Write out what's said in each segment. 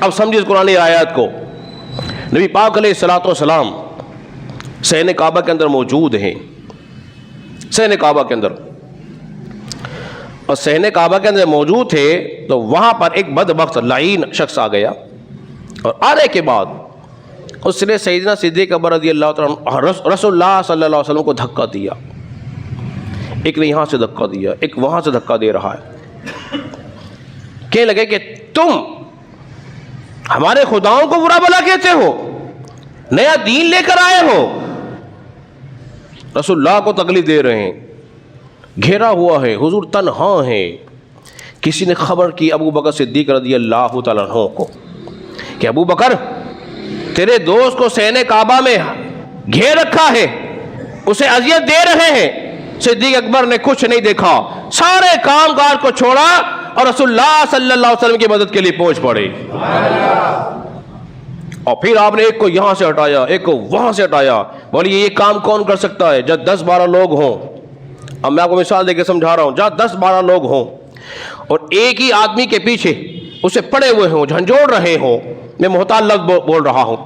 اب سمجھیے اس قرآن آیات کو. نبی پاک علیہ الصلوۃ والسلام صحن کعبہ کے اندر موجود ہیں، صحن کعبہ کے اندر، اور صحن کعبہ کے اندر موجود تھے تو وہاں پر ایک بدبخت لعین شخص آ گیا، اور آنے کے بعد اس نے سیدنا صدیق اکبر رضی اللہ تعالیٰ رسول اللہ صلی اللہ علیہ وسلم کو دھکا دیا. ایک نے یہاں سے دھکا دیا، ایک وہاں سے دھکا دے رہا ہے. کہنے لگے کہ تم ہمارے خداؤں کو برا بھلا کہتے ہو، نیا دین لے کر آئے ہو. رسول اللہ کو تکلیف دے رہے ہیں، گھیرا ہوا ہے، حضور تنہا ہے. کسی نے خبر کی ابو بکر صدیق رضی اللہ تعالیٰ عنہ کو کہ ابو بکر تیرے دوست کو صحن کعبہ میں گھیر رکھا ہے، اسے اذیت دے رہے ہیں. صدیق اکبر نے کچھ نہیں دیکھا، سارے کام کاج کو چھوڑا اور رسول اللہ صلی اللہ علیہ وسلم کی مدد کے لیے پہنچ پڑے. اور پھر آپ نے ایک کو یہاں سے ہٹایا، ایک کو وہاں سے ہٹایا. بولیے یہ کام کون کر سکتا ہے؟ جب 10-12 لوگ ہوں، اب میں آپ کو مثال دے کے سمجھا رہا ہوں، جہاں 10-12 لوگ ہوں اور ایک ہی آدمی کے پیچھے اسے پڑے ہوئے ہوں، جھنجھوڑ رہے ہوں، میں محتاط لفظ بول رہا ہوں،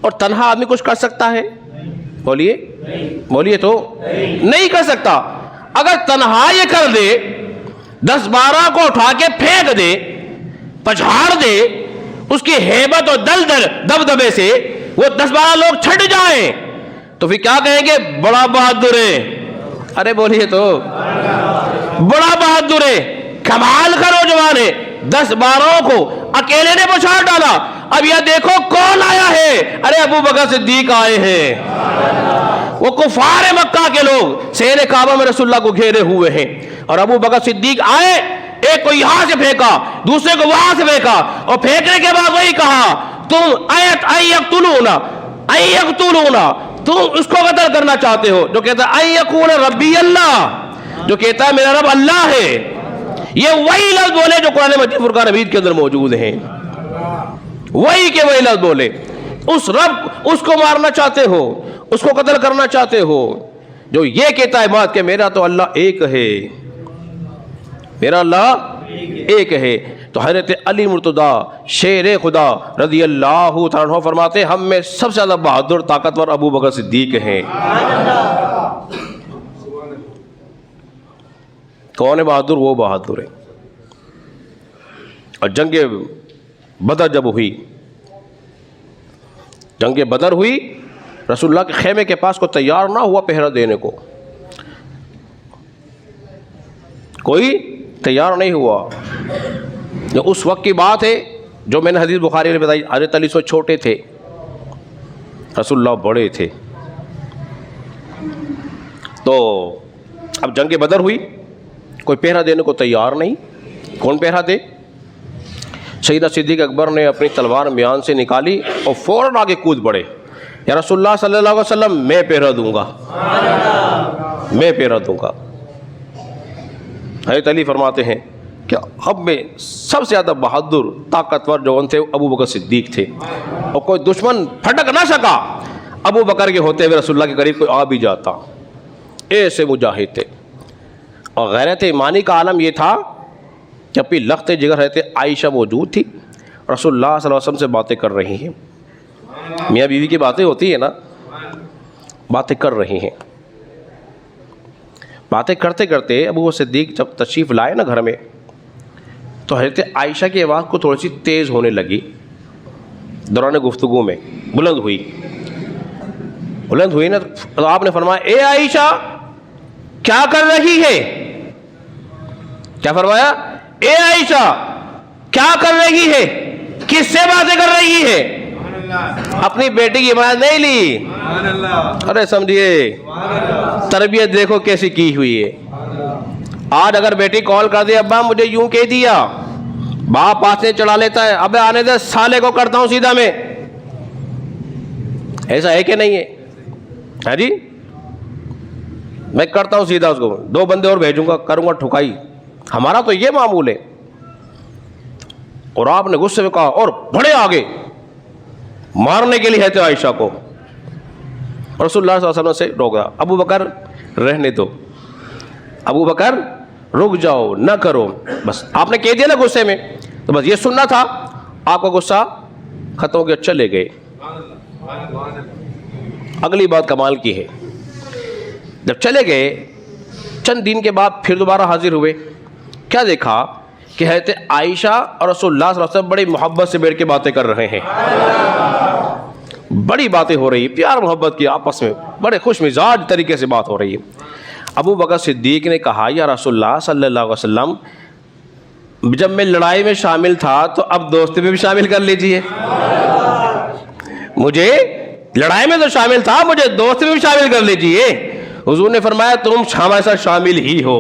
اور تنہا آدمی کچھ کر سکتا ہے؟ بولیے تو نہیں کر سکتا. اگر تنہا یہ کر دے، 10-12 کو اٹھا کے پھینک دے، پچھاڑ دے، اس کی ہیبت اور دبدبے سے وہ 10-12 لوگ چھٹ جائیں تو پھر کیا کہیں گے؟ بڑا بہادر ہے. ارے بولیے تو بڑا بہادر ہے، کمال کا نوجوان ہے. 10-12 کو اکیلے نے پچھاڑ ڈالا. اب یہ دیکھو کون آیا ہے؟ ارے ابو بکر صدیق آئے ہیں. وہ کفار مکہ کے لوگ صحن کعبہ میں رسول اللہ کو گھیرے ہوئے ہیں، اور ابو بکر صدیق آئے، ایک کو یہاں سے پھینکا، دوسرے کو وہاں سے پھینکا، اور پھینکنے کے بعد وہی کہا تم ایقتلونا، تم اس کو قتل کرنا چاہتے ہو جو کہتا ہے ایقول ربی اللہ، جو کہتا ہے میرا رب اللہ ہے. یہ وہی لفظ بولے جو قرآن مجید فرقان حمید کے اندر موجود ہیں، وہی کے وہی لفظ بولے. اس رب، اس کو مارنا چاہتے ہو، اس کو قتل کرنا چاہتے ہو جو یہ کہتا ہے بات کہ میرا تو اللہ ایک ہے، میرا اللہ ایک ہے. تو حضرت علی مرتضیٰ شیر خدا رضی اللہ تعالیٰ عنہ فرماتے ہیں ہم میں سب سے زیادہ بہادر طاقتور ابو بکر صدیق ہیں. کون ہے بہادر؟ وہ بہادر ہے. اور جنگ بدر جب ہوئی، جنگ بدر ہوئی، رسول اللہ کے خیمے کے پاس کو تیار نہ ہوا پہرا دینے کو، کوئی تیار نہیں ہوا. اس وقت کی بات ہے جو میں نے حدیث بخاری میں بتائی، حضرت علی سے چھوٹے تھے، رسول اللہ بڑے تھے. تو اب جنگ بدر ہوئی، کوئی پہرا دینے کو تیار نہیں. کون پہرا دے؟ سیدنا صدیق اکبر نے اپنی تلوار میان سے نکالی اور فوراً آگے کود پڑے، یا رسول اللہ صلی اللہ علیہ وسلم میں پہرا دوں گا، میں پہرا دوں گا. حضرت علی فرماتے ہیں کہ ہم میں سب سے زیادہ بہادر طاقتور جو تھے ابو بکر صدیق تھے، اور کوئی دشمن پھٹک نہ سکا ابو بکر کے ہوتے ہوئے رسول اللہ کے قریب کوئی آ بھی جاتا. ایسے مجاہد تھے. اور غیرت ایمانی کا عالم یہ تھا کہ اپنی لخت جگر رہتے عائشہ موجود تھی، رسول اللہ صلی اللہ علیہ وسلم سے باتیں کر رہی ہیں. میاں بیوی کی باتیں ہوتی ہیں نا، باتیں کر رہی ہیں. باتیں کرتے کرتے ابو صدیق جب تشریف لائے نا گھر میں، تو حضرت عائشہ کی آواز کو تھوڑی سی تیز ہونے لگی دوران گفتگو میں، بلند ہوئی نا. تو آپ نے فرمایا اے عائشہ کیا کر رہی ہے؟ کیا فرمایا؟ اے عائشہ کیا کر رہی ہے؟ کس سے باتیں کر رہی ہے؟ اپنی بیٹی کی بات نہیں لی. ارے سمجھیے تربیت دیکھو کیسی کی ہوئی ہے. آج اگر بیٹی کال کر دی ابا مجھے یوں کہہ دیا، باپ پاسے چڑھا لیتا ہے، ابے آنے دے سالے کو کرتا ہوں سیدھا میں. ایسا ہے کہ نہیں ہے؟ ہاں جی، میں کرتا ہوں سیدھا، اس کو 2 بندے اور بھیجوں گا، کروں گا ٹھکائی. ہمارا تو یہ معمول ہے. اور آپ نے غصے میں کہا اور بڑے آگے مارنے کے لیے ہے تو عائشہ کو. رسول اللہ صلی اللہ علیہ وسلم سے روکا، ابو بکر رہنے دو، ابو بکر رک جاؤ، نہ کرو. بس آپ نے کہہ دیا نا غصے میں، تو بس یہ سننا تھا. آپ کا غصہ ختم ہو گیا, چلے گئے. اگلی بات کمال کی ہے, جب چلے گئے چند دن کے بعد پھر دوبارہ حاضر ہوئے. کیا دیکھا کہ حضرت عائشہ اور رسول اللہ صلی اللہ علیہ وسلم بڑی محبت سے بیٹھ کے باتیں کر رہے ہیں, بڑی باتیں ہو رہی ہیں, پیار محبت کی آپس میں بڑے خوش مزاج طریقے سے بات ہو رہی ہے. ابو بکر صدیق نے کہا یا رسول اللہ صلی اللہ علیہ وسلم, جب میں لڑائی میں شامل تھا تو اب دوستی میں بھی شامل کر لیجئے. مجھے لڑائی میں تو شامل تھا, مجھے دوستی میں بھی شامل کر لیجئے. حضور نے فرمایا تم ہمارے ساتھ شامل ہی ہو.